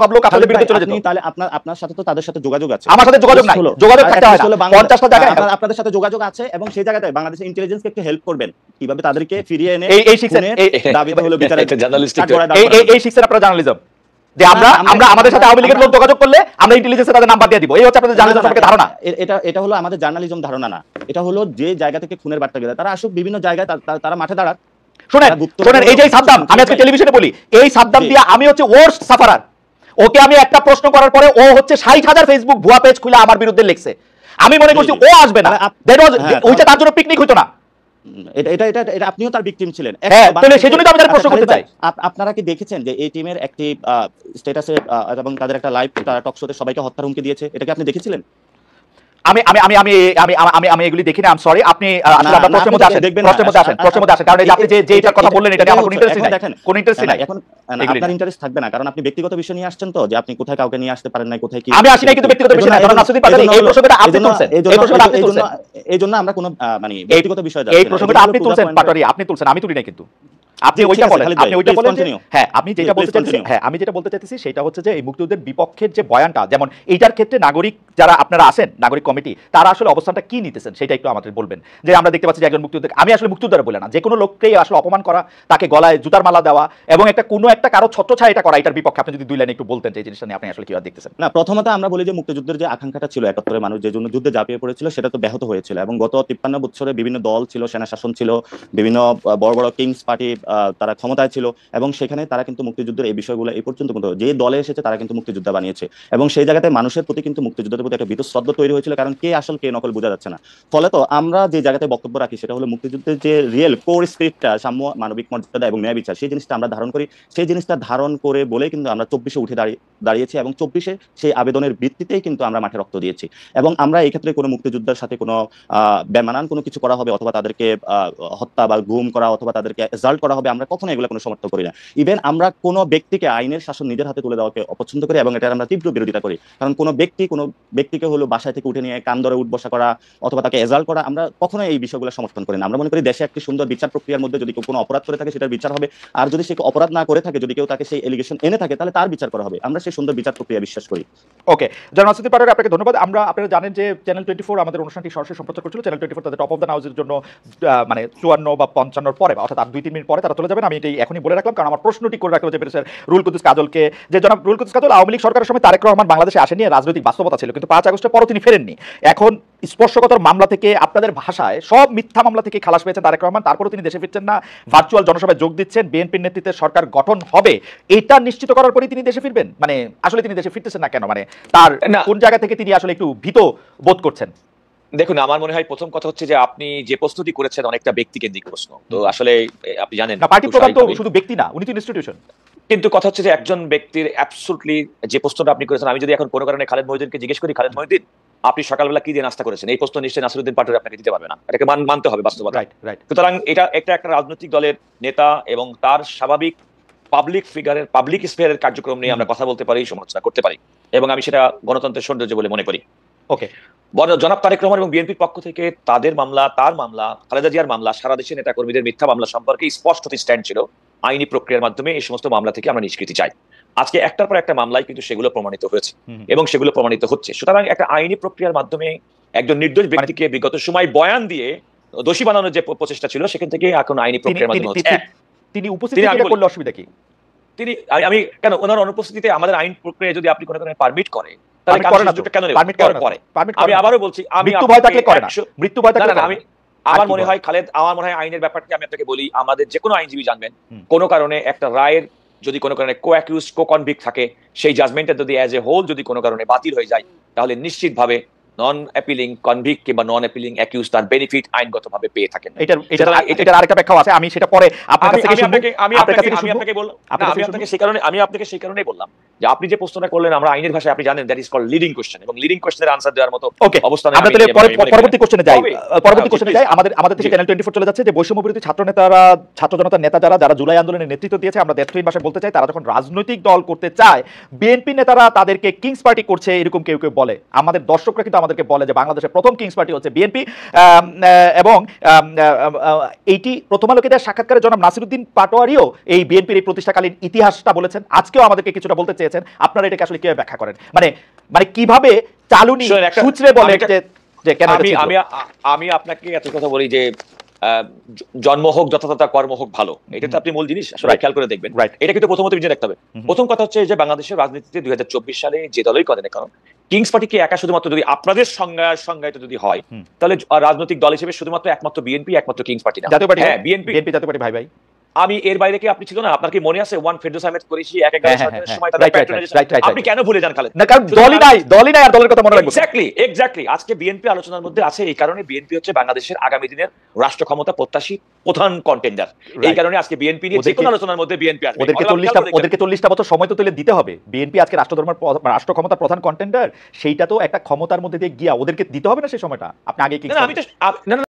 সব লোক আপনাদের বিরুদ্ধে চলে যেত। তাহলে আপনার সাথে তো তাদের সাথে যোগাযোগ আছে। আমার সাথে যোগাযোগ নাই, যোগাযোগ থাকতে হয় না, 50টা জায়গায় আপনাদের সাথে যোগাযোগ আছে এবং সেই জায়গাতে বাংলাদেশের ইন্টেলিজেন্সকে একটু হেল্প করবেন কিভাবে তাদেরকে ফিরিয়ে এনে এই শিখছেন, দাবিতে হলো বিচারের জার্নালিস্টিক এই শিখছেন আপনারা জার্নালিজম, যে আমরা আমাদের সাথে আওয়ামী লীগের লোক যোগাযোগ করলে আমরা ইন্টেলিজেন্সে তাদের নাম্বার দিয়ে দিব, এই হচ্ছে আপনাদের জার্নালিজম সম্পর্কে ধারণা। এটা হলো আমাদের জার্নালিজম ধারণা না, এটা হলো যে জায়গা থেকে খুনের বার্তা গেলে তারা আসুক বিভিন্ন জায়গায়, তারা মাঠে দাঁড়াক। শোনেন এই যে সাদ্দাম, আমি আজকে টেলিভিশনে বলি, এই সাদ্দাম দিয়া আমি হচ্ছে ওয়ার্স্ট সাফারার। ওকে আমি একটা প্রশ্ন করার পরে ও হচ্ছে 60,000 ফেসবুক ভুয়া পেজ খুলে আমার বিরুদ্ধে লিখছে। আমি মনে করছি ও আসবে না, ওইটা তার জন্য পিকনিক হইতো না। এটা আপনিও তার ভিকটিম ছিলেন। তাহলে সেজন্যই তো আমি তার প্রশ্ন করতে চাই। আপনারা কি দেখেছেন যে এই টিমের একটি স্ট্যাটাসে এবং তাদের একটা লাইভ টক শোতে সবাইকে হত্যার হুমকি দিয়েছে? এটা কি আপনি দেখেছিলেন? আমি আমি আমি আমি আমি আমি আমি এগুলি দেখি না, আই এম সরি। আপনি আসলে আপনার প্রশ্নের মধ্যে আসেন, প্রশ্নের মধ্যে আসেন, কারণ এই যে আপনি যে এটার কথা বললেন এটা আমার কোনো ইন্টারেস্ট নাই, কোনো ইন্টারেস্ট নাই। এখন আপনার ইন্টারেস্ট থাকবে না, কারণ আপনি ব্যক্তিগত বিষয় নিয়ে আসছেন, তো যে আপনি কোথায় কাউকে নিয়ে আসতে পারেন না, কোথায় কি। আমি আসি নাই কিন্তু ব্যক্তিগত বিষয় না, কারণ নাসিরুদ্দিন পাটোয়ারি এই প্রসঙ্গটা আপনি তুলছেন, এই প্রসঙ্গটা আপনি তুলছেন, এইজন্য আমরা কোনো মানে ব্যক্তিগত বিষয় যাচ্ছি না। এই প্রসঙ্গটা আপনি তুলছেন পাটোয়ারি, আপনি তুলছেন, আমি তুলি নাই কিন্তু। আপনি ওইটা বলেন, আপনি ওইটা বলেন। হ্যাঁ, আমি যেটা বলতে চাইছি, আমি যেটা বলতে চাইতেছি সেটা হচ্ছে যে এই মুক্তিযুদ্ধের বিপক্ষের যে বয়ানটা, যেমন এইটার ক্ষেত্রে নাগরিক যারা আপনারা আছেন, নাগরিক কমিটি, তারা আসলে অবস্থানটা কি নিতেছেন সেটা একটু আমাদের বলবেন। যে আমরা দেখতে পাচ্ছি যে একজন মুক্তিযোদ্ধা, আমি আসলে মুক্তিযোদ্ধা বলে না, যে কোনো লোককেই আসলে অপমান করা, তাকে গলায় জুতার মালা দেওয়া এবং কোনো একটা কারো ছত্রছায়া এটা করা, এটার বিপক্ষে আপনি যদি দুই লাইনে একটু বলতেন যে এই জিনিসটা নিয়ে আপনি আসলে কিভাবে দেখতেছেন। না, প্রথমত আমরা বলি যে মুক্তিযুদ্ধের যে আকাঙ্ক্ষাটা ছিল, 71 মানুষ যে জন্য যুদ্ধে ঝাঁপিয়ে পড়েছিল, সেটা তো ব্যাহত হয়েছিল এবং গত 53 বছরে বিভিন্ন দল ছিল, সেনা শাসন ছিল, বিভিন্ন বড় বড় কিংস পার্টি তারা ক্ষমতায় ছিল এবং সেখানে তারা কিন্তু মুক্তিযুদ্ধের এই বিষয়গুলো এই পর্যন্ত যে দলে এসেছে তারা কিন্তু মুক্তিযোদ্ধা বানিয়েছে এবং সেই জায়গাতে মানুষের প্রতি কিন্তু মুক্তিযুদ্ধের প্রতি একটা বীতশ্রদ্ধা তৈরি হয়েছিল, কারণ কে আসল কে নকল বোঝা যাচ্ছে না। ফলে তো আমরা যে জায়গাতে বক্তব্য রাখি সেটা হলো মুক্তিযুদ্ধের যে রিয়েল কোর স্ক্রিপ্টটা, সাম্য, মানবিক মর্যাদা এবং ন্যায় বিচার, সেই জিনিসটা আমরা ধারণ করি। সেই জিনিসটা ধারণ করে বলেই কিন্তু আমরা 24-এ উঠে দাঁড়িয়েছি এবং 24-এ সেই আবেদনের ভিত্তিতেই কিন্তু আমরা মাঠে রক্ত দিয়েছি এবং আমরা এই ক্ষেত্রে কোনো মুক্তিযোদ্ধার সাথে কোনো বেমানান কোনো কিছু করা হবে অথবা তাদেরকে হত্যা বা গুম করা অথবা তাদেরকে অ্যাসাল্ট করা হবে, আমরা কখনো এগুলো কোনো সমর্থন করি না। ইভেন আমরা কোনো ব্যক্তিকে আইনের শাসন নিজের হাতে তুলে দেওয়াকে অপছন্দ করি এবং এটার আমরা তীব্র বিরোধিতা করি, কারণ কোনো ব্যক্তিকে হলো বাসায় থেকে উঠে নিয়ে কান ধরে উঠবসা করা অথবা তাকে অ্যাসাল্ট করা, আমরা কখনো এই বিষয়গুলো সমর্থন করি না। আমরা মনে করি দেশে একটি সুন্দর বিচার প্রক্রিয়ার মধ্যে যদি কেউ কোনো অপরাধ করে থাকে সেটার বিচার হবে, আর যদি সে অপরাধ না করে থাকে, যদি কেউ তাকে সেই এলিগেশন এনে থাকে, তাহলে তার বিচার করা হবে। আমরা সেই সুন্দর বিচার প্রক্রিয়া বিশ্বাস করি। ওকে, জনাব নাসিরুদ্দিন পাটোয়ারি, আপনাকে ধন্যবাদ। আপনারা জানেন যে চ্যানেল 24 আমাদের অনুষ্ঠানটি সরাসরি সম্প্রচার করছিল। চ্যানেল 24 তাদের টপ অফ দ্য নাউজের জন্য মানে 54 বা 55 পরে, অর্থাৎ আর 2-3 মিনিট পরে তারা চলে যাবেন। আমি এটাই এখনই বলে রাখলাম, কারণ আমার প্রশ্নটি করে রাখতে হচ্ছে রুহুল কুদ্দুস কাজলকে, যে জনাব রুহুল কুদ্দুস কাজল আওয়ামী লীগ সরকারের সময় তারেক রহমান বাংলাদেশে আসেনি, রাজনৈতিক বাস্তবতা ছিল, কিন্তু 5 আগস্টের পরও তিনি ফেরেননি। এখন স্পর্শকাতর মামলা থেকে, আপনাদের ভাষায় সব মিথ্যা মামলা থেকে খালাস পেয়েছেন তারেক রহমান, তারপরেও তিনি দেশে ফিরছেন না, ভার্চুয়াল জনসভায় যোগ দিচ্ছেন, বিএনপির নেতৃত্বে সরকার গঠন হবে, এটা নিশ্চিত করার পরেই তিনি দেশে ফিরবেন। মানে আসলে তিনি দেশে ফিরতেছেন না কেন? মানে তার কোন জায়গা থেকে তিনি আসলে একটু ভীত বোধ করছেন? দেখুন, আমার মনে হয় প্রথম কথা হচ্ছে যে আপনি যে প্রশ্নটি করেছেন অনেকটা ব্যক্তিকেন্দ্রিক প্রশ্ন। তো আসলে আপনি জানেন না, পার্টি প্রধান তো শুধু ব্যক্তি না, উনি তো ইনস্টিটিউশন। কিন্তু কথা হচ্ছে যে একজন ব্যক্তির অ্যাবসলিউটলি যে প্রশ্নটা আপনি করেছেন, আমি যদি এখন কোনো কারণে খালেদ মহিউদ্দিনকে জিজ্ঞেস করি, খালেদ মহিউদ্দিন আপনি সকালবেলা কি দিয়ে নাস্তা করেছেন, এই প্রশ্ন নিশ্চয়ই নাসিরুদ্দিন পাটোয়ারি আপনাকে দিতে পারবে না, এটাকে মানতে হবে বাস্তবতা। সুতরাং এটা একটা রাজনৈতিক দলের নেতা এবং তার স্বাভাবিক পাবলিক ফিগারের, পাবলিক স্ফিয়ারের কার্যক্রম নিয়ে আমরা কথা বলতে পারি, সমালোচনা করতে পারি, এবং আমি সেটা গণতন্ত্রের সৌন্দর্য বলে মনে করি। ওকে, জনাব তারেক রহমান এবং বিএনপির পক্ষ থেকে তাদের মামলা, তার মামলা, খালেদা জিয়ার মামলা, সারা দেশের নেতা কর্মীদের মিথ্যা মামলা সম্পর্কে স্পষ্ট স্ট্যান্ড ছিল, আইনি প্রক্রিয়ার মাধ্যমে এই সমস্ত মামলা থেকে আমরা নিষ্কৃতি চাই। আজকে একটার পর একটা মামলায় কিন্তু সেগুলো প্রমাণিত হয়েছে এবং সেগুলো প্রমাণিত হচ্ছে। সুতরাং একটা আইনি প্রক্রিয়ার মাধ্যমে একজন নির্দোষ ব্যক্তিকে বিগত সময় বয়ান দিয়ে দোষী বানানোর যে প্রচেষ্টা ছিল, সেখান থেকে এখন আইনি প্রক্রিয়ার মাধ্যমে তিনি উপস্থিত করলে অসুবিধা কি? তিনি আমি কেন ওনার অনুপস্থিতিতে আমাদের আইন প্রক্রিয়া যদি আপনি কোনো ধরনের পারমিট করে, আমি আবারও বলছি, আমার মনে হয় খালেদ, আমার মনে হয় আইনের ব্যাপারটি আমি আপনাকে বলি, আমাদের যে কোনো আইনজীবী জানবেন, কোনো কারণে একটা রায়ের যদি কোনো কারণে কো-অ্যাকিউজড, কো-কনভিক্ট থাকে, সেই জাজমেন্টটা যদি অ্যাজ এ হোল যদি কোনো কারণে বাতিল হয়ে যায়, তাহলে নিশ্চিতভাবে নন অ্যাপিলিং কনভিক্ট কিংবা নন অ্যাপিলিং অ্যাকিউজ তার বেনিফিট আইনগতভাবে ভাবে পেয়ে থাকেন। এটার আরেকটা ব্যাখ্যা আছে, আমি সেটা পরে আপনাকে সেই কারণেই বললাম যে আপনি যে প্রশ্নটা করলেন, আমরা আইনের ভাষায় আপনি জানেন that is called leading question, এবং লিডিং কোশ্চেনের আনসার দেওয়ার মতো অবস্থানে আমরা তাহলে পরবর্তী কোশ্চেনে যাই। আমাদের থেকে চ্যানেল 24 চলে যাচ্ছে যে বৈষম্য বিরোধী ছাত্র নেতারা, ছাত্র জনতার নেতা যারা জুলাই আন্দোলনের নেতৃত্ব দিয়েছে, আমরা দেশপ্রেম ভাষায় বলতে চাই, তারা যখন রাজনৈতিক দল করতে চায়, বিএনপি নেতারা তাদেরকে কিংস পার্টি করছে এরকম কেউ কেউ বলে। আমাদের দর্শকরা কিন্তু আমাদেরকে বলে যে বাংলাদেশের প্রথম কিংস পার্টি হচ্ছে বিএনপি, এবং এইটি প্রথম আলোকে দেওয়া সাক্ষাৎকারে জনাব নাসিরউদ্দিন পাটোয়ারিও এই বিএনপির এই প্রতিষ্ঠাকালীন ইতিহাসটা বলেছেন, আজকেও আমাদেরকে কিছুটা বলতে চেয়েছেন। আপনারা এটাকে আসলে কিভাবে ব্যাখ্যা করেন? মানে কিভাবে চালুনি সূত্রে বলে যে কেন? আমি আপনাকে এত কথা বলি যে জন্ম হোক যথাযথ, কর্ম হোক ভালো, এটা তো আপনি মূল জিনিস আসলে খেয়াল করে দেখবেন। এটা কিন্তু প্রথমত বুঝে রাখতে হবে। প্রথম কথা হচ্ছে যে বাংলাদেশের রাজনীতিতে 2024 সালে যে দলই করেন না কারণ কিংস পার্টিকে একা শুধুমাত্র যদি আপনাদের সংজ্ঞায়িত যদি হয়, তাহলে রাজনৈতিক দল হিসেবে শুধুমাত্র একমাত্র বিএনপি, একমাত্র কিংস পার্টি না, জাতীয় পার্টি। হ্যাঁ বিএনপি জাতীয় পার্টি ভাই। আমি এর বাইরে কি আপনি ছিল না? আপনার কি মনে আছে ওয়ান ফেরদৌস আহমেদ করেছি এক সময় তাদের প্যাট্রোনাইজেশন? আপনি কেন ভুলে যান খালেদ? না, কারণ দলই নাই আর দলের কথা মনে রাখবো। এক্স্যাক্টলি আজকে বিএনপি আলোচনার মধ্যে আছে, এই কারণে বিএনপি হচ্ছে বাংলাদেশের আগামী দিনের রাষ্ট্র ক্ষমতা প্রত্যাশী প্রধান কন্টেন্ডার। এই কারণে আজকে বিএনপি নিয়ে যে কোনো আলোচনার মধ্যে বিএনপি আসবে। ওদেরকে 40টা বছর সময় তো তুলে দিতে হবে। বিএনপি আজকে রাষ্ট্র ক্ষমতার প্রধান কন্টেন্ডার, সেইটা তো একটা ক্ষমতার মধ্যে দিয়ে গিয়া ওদেরকে দিতে হবে না সেই সময়টা। আপনি আগে কি? না, আমি তো